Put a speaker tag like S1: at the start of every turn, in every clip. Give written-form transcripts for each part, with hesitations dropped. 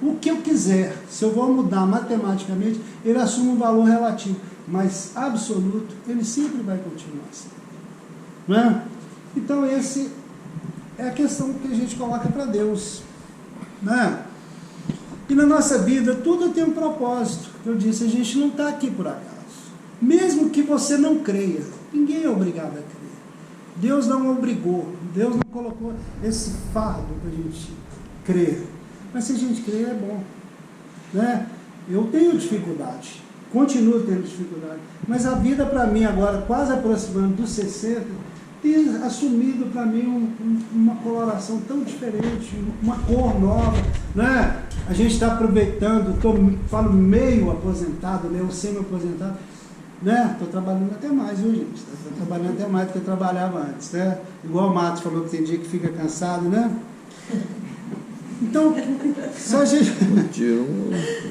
S1: o que eu quiser, se eu vou mudar matematicamente, ele assume um valor relativo, mas absoluto, ele sempre vai continuar assim. Não é? Então, esse é a questão que a gente coloca para Deus. Né? E na nossa vida, tudo tem um propósito. Eu disse, a gente não está aqui por acaso. Mesmo que você não creia, ninguém é obrigado a crer. Deus não obrigou, Deus não colocou esse fardo para a gente crer. Mas se a gente crer, é bom. Né? Eu tenho dificuldade, continuo tendo dificuldade. Mas a vida para mim agora, quase aproximando dos 60, tem assumido para mim uma coloração tão diferente, uma cor nova. Né? A gente está aproveitando, falo meio aposentado, né? Ou semi-aposentado. Né? Estou trabalhando até mais, viu, gente? Estou trabalhando até mais do que eu trabalhava antes, né? Igual o Matos falou que tem dia que fica cansado, né? Então, só a gente...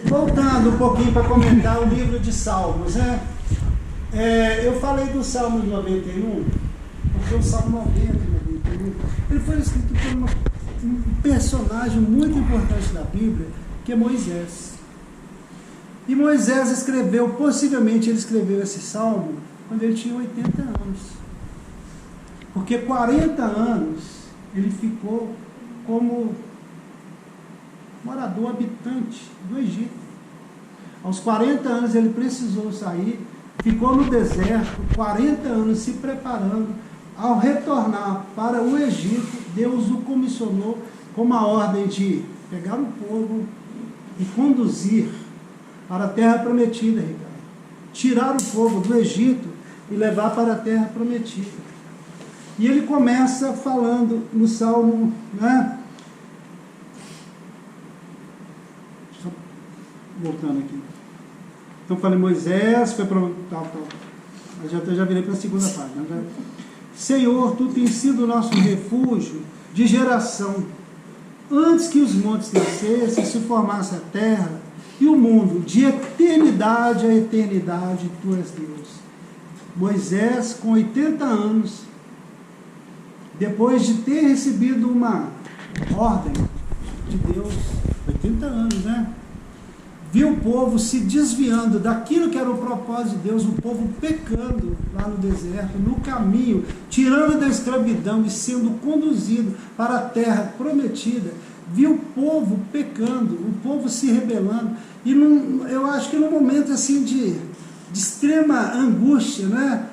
S1: Voltando um pouquinho para comentar o livro de Salmos, né? Eu falei do Salmo 91, porque o Salmo 90 e 91, ele foi escrito por um personagem muito importante da Bíblia, que é Moisés. E Moisés escreveu, possivelmente ele escreveu esse salmo quando ele tinha 80 anos. Porque 40 anos ele ficou como morador, habitante do Egito. Aos 40 anos ele precisou sair, ficou no deserto, 40 anos se preparando. Ao retornar para o Egito, Deus o comissionou com uma ordem de pegar o povo e conduzir para a terra prometida, Ricardo. Tirar o povo do Egito e levar para a terra prometida. E ele começa falando no Salmo, né? Só voltando aqui. Então falei, Moisés foi para tal. Eu já virei para a segunda página. Né? Senhor, tu tens sido o nosso refúgio de geração. Antes que os montes descessem, se formasse a terra, e o mundo, de eternidade a eternidade, tu és Deus. Moisés, com 80 anos, depois de ter recebido uma ordem de Deus, 80 anos, né? Viu o povo se desviando daquilo que era o propósito de Deus, o povo pecando lá no deserto, no caminho, tirando da escravidão e sendo conduzido para a terra prometida. Viu o povo pecando, o povo se rebelando, e eu acho que num momento assim de extrema angústia, né?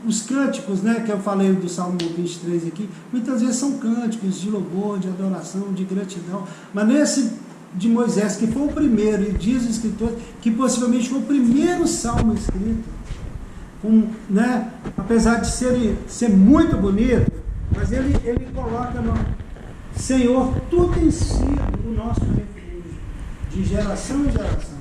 S1: Os cânticos, né, que eu falei do Salmo 23 aqui, muitas vezes são cânticos de louvor, de adoração, de gratidão, mas nesse de Moisés, que foi o primeiro, e diz o escritor que possivelmente foi o primeiro salmo escrito, né? Apesar de ser muito bonito, mas ele coloca no Senhor, tu tens sido o nosso refúgio, de geração em geração.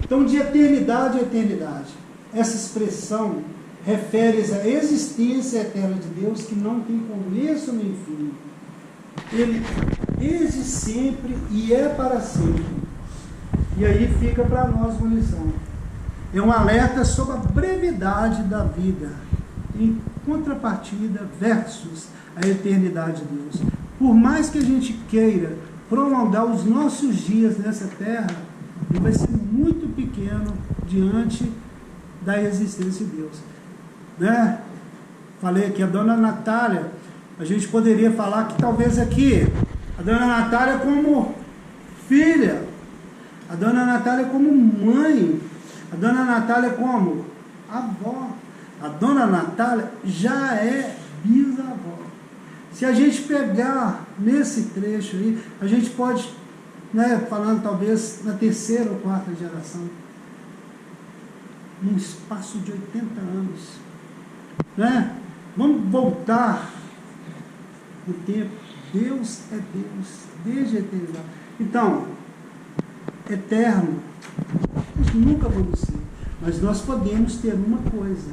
S1: Então, de eternidade a eternidade, essa expressão refere-se à existência eterna de Deus, que não tem começo nem fim. Ele existe sempre e é para sempre. E aí fica para nós uma lição. É um alerta sobre a brevidade da vida, em contrapartida versus a eternidade de Deus. Por mais que a gente queira prolongar os nossos dias nessa terra, ele vai ser muito pequeno diante da existência de Deus. Né? Falei aqui, a dona Natália, a gente poderia falar que talvez aqui, a dona Natália como filha, a dona Natália como mãe, a dona Natália como avó, a dona Natália já é bisavó. Se a gente pegar nesse trecho aí, a gente pode, né, falando talvez na terceira ou quarta geração, num espaço de 80 anos, né? Vamos voltar no tempo. Deus é Deus, desde a eternidade. Então, eterno, nós nunca vamos ser, mas nós podemos ter uma coisa: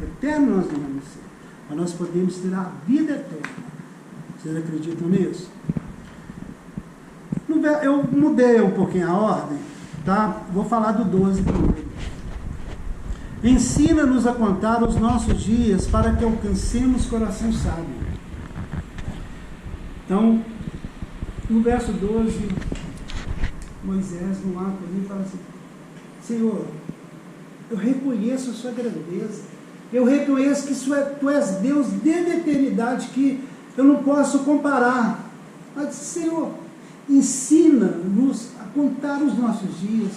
S1: eterno nós não vamos ser, mas nós podemos ter a vida eterna. Vocês acreditam nisso? Eu mudei um pouquinho a ordem, tá? Vou falar do 12 primeiro. Ensina-nos a contar os nossos dias para que alcancemos coração sábio. Então, no verso 12, Moisés no ato ali e fala assim: Senhor, eu reconheço a sua grandeza, eu reconheço que tu és Deus desde a eternidade, que eu não posso comparar. Mas, Senhor, ensina-nos a contar os nossos dias,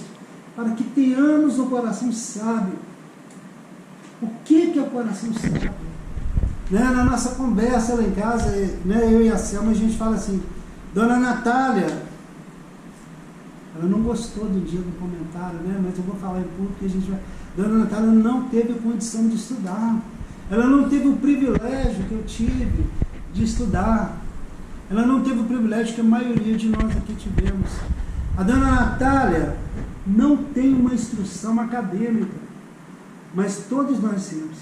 S1: para que tenhamos um coração sábio. O que é o coração sábio? Né? Na nossa conversa lá em casa, né, eu e a Selma, a gente fala assim: Dona Natália, ela não gostou do dia do comentário, né? Mas eu vou falar em público que a gente vai. Dona Natália não teve condição de estudar. Ela não teve o privilégio que eu tive de estudar. Ela não teve o privilégio que a maioria de nós aqui tivemos. A Dona Natália não tem uma instrução acadêmica, mas todos nós temos.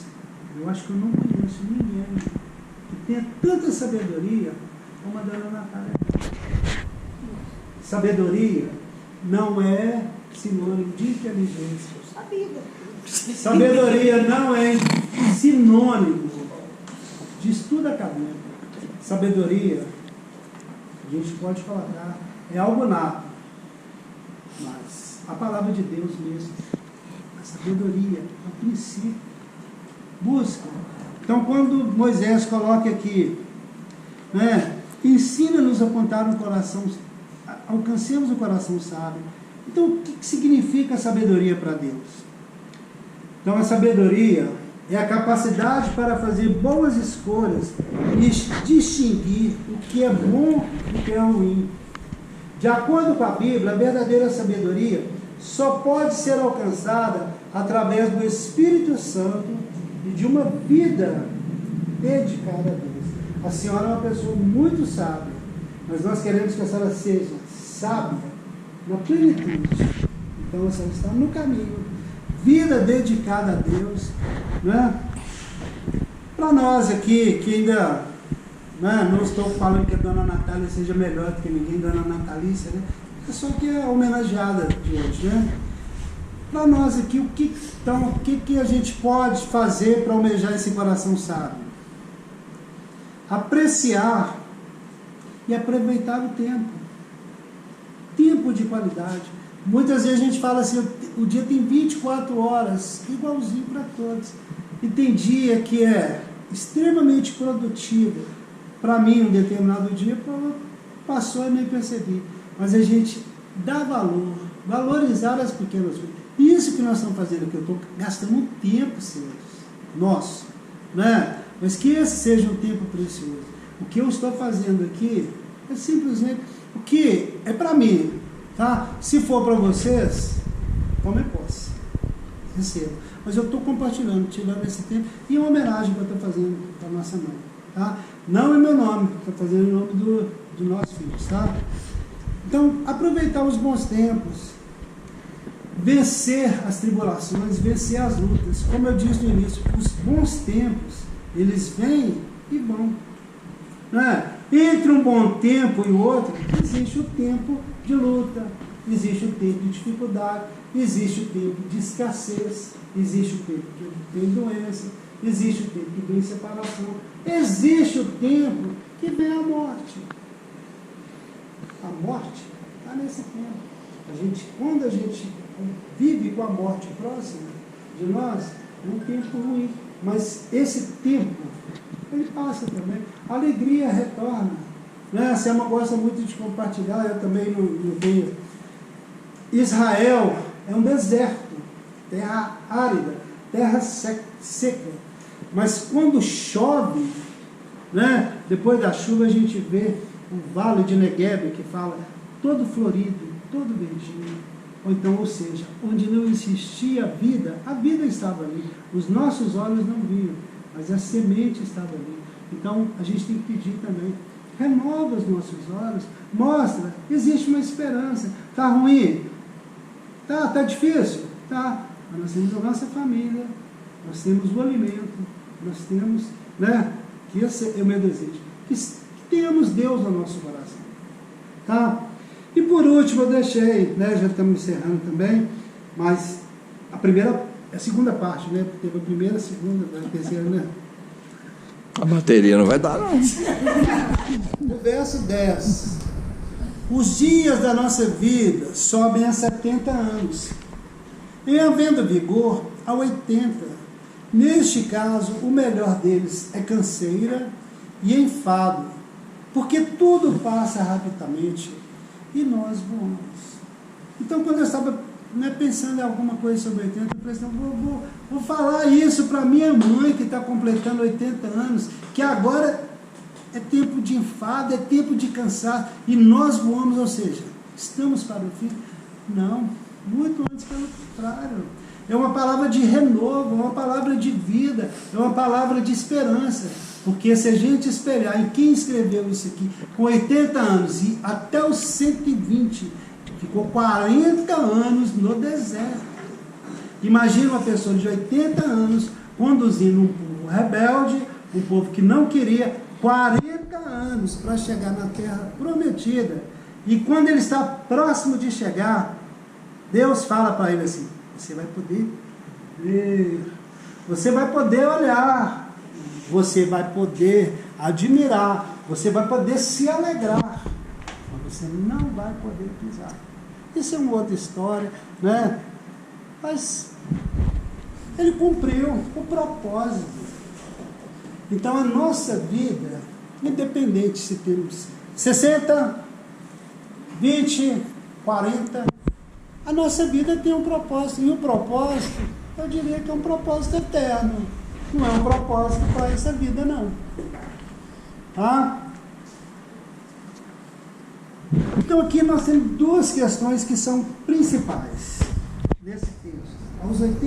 S1: Eu acho que eu não conheço ninguém que tenha tanta sabedoria como a Dona Natália. Sabedoria não é sinônimo de inteligência. Sabedoria não é sinônimo de estudo acadêmico. Sabedoria, a gente pode falar, é algo nato, mas a palavra de Deus mesmo, a sabedoria, é o princípio. Busca. Então, quando Moisés coloca aqui, né, ensina-nos a contar um coração, alcancemos o coração sábio. Então, o que significa a sabedoria para Deus? Então, a sabedoria é a capacidade para fazer boas escolhas e distinguir o que é bom e o que é ruim. De acordo com a Bíblia, a verdadeira sabedoria só pode ser alcançada através do Espírito Santo e de uma vida dedicada a Deus. A senhora é uma pessoa muito sábia, mas nós queremos que a senhora seja sábia na plenitude. Então, a senhora está no caminho. Vida dedicada a Deus, né? Para nós aqui, que ainda, né, não estou falando que a Dona Natália seja melhor do que ninguém, Dona Natalícia, né? É só que é a homenageada de hoje, né? Para nós aqui, o que a gente pode fazer para almejar esse coração sábio? Apreciar e aproveitar o tempo. Tempo de qualidade. Muitas vezes a gente fala assim: o dia tem 24 horas, igualzinho para todos. E tem dia que é extremamente produtivo. Para mim, um determinado dia passou e nem percebi. Mas a gente dá valor, valorizar as pequenas coisas. Isso que nós estamos fazendo aqui, eu estou gastando um tempo, senhores, nosso, né? Mas que esse seja um tempo precioso. O que eu estou fazendo aqui é simplesmente o que é para mim, tá? Se for para vocês, tomem posse, receba. Mas eu estou compartilhando, tirando esse tempo, e uma homenagem que eu estou fazendo para a nossa mãe, tá? Não é meu nome, estou fazendo em nome do nossos filhos, tá? Então, aproveitar os bons tempos, vencer as tribulações, vencer as lutas. Como eu disse no início, os bons tempos, eles vêm e vão, né? Entre um bom tempo e o outro, existe o tempo de luta, existe o tempo de dificuldade, existe o tempo de escassez, existe o tempo que tem doença, existe o tempo que vem separação, existe o tempo que vem a morte. A morte está nesse tempo. Quando a gente vive com a morte próxima de nós, é um tempo ruim. Mas esse tempo, ele passa também. A alegria retorna. Né? A Selma gosta muito de compartilhar, eu também não tenho. Israel é um deserto, terra árida, terra seca. Mas quando chove, né? Depois da chuva a gente vê o vale de Negueb, que fala todo florido, todo verdinho. Ou seja, onde não existia vida, a vida estava ali. Os nossos olhos não viam, mas a semente estava ali. Então, a gente tem que pedir também, renova os nossos olhos, mostra, existe uma esperança. Está ruim? Tá difícil? Tá. Mas nós temos a nossa família, nós temos o alimento, nós temos, né? Que esse é o meu desejo. Que tenhamos Deus no nosso coração. Tá? E por último, eu deixei, né, já estamos encerrando também, mas a segunda parte, né? Teve a primeira, a segunda, a terceira, né?
S2: A bateria não vai dar, não.
S1: No verso 10. os dias da nossa vida sobem a 70 anos, em havendo vigor a 80. Neste caso, o melhor deles é canseira e enfado, porque tudo passa rapidamente e nós voamos. Então, quando eu estava pensando em alguma coisa sobre 80, eu pensei, vou falar isso para minha mãe que está completando 80 anos, que agora é tempo de enfado, é tempo de cansaço, e nós voamos, ou seja, estamos para o fim? Não, muito antes, pelo contrário. É uma palavra de renovo, é uma palavra de vida, é uma palavra de esperança. Porque se a gente espelhar em quem escreveu isso aqui, com 80 anos e até os 120, ficou 40 anos no deserto. Imagina uma pessoa de 80 anos conduzindo um povo rebelde, um povo que não queria, 40 anos para chegar na terra prometida. E quando ele está próximo de chegar, Deus fala para ele assim: você vai poder ver, você vai poder olhar, você vai poder admirar, você vai poder se alegrar, mas você não vai poder pisar. Isso é uma outra história, né? Mas ele cumpriu o propósito. Então a nossa vida, independente se temos 60, 20, 40, a nossa vida tem um propósito. E o propósito, eu diria que é um propósito eterno. Não é um propósito para essa vida, não. Tá? Então aqui nós temos duas questões que são principais nesse texto. Aos 80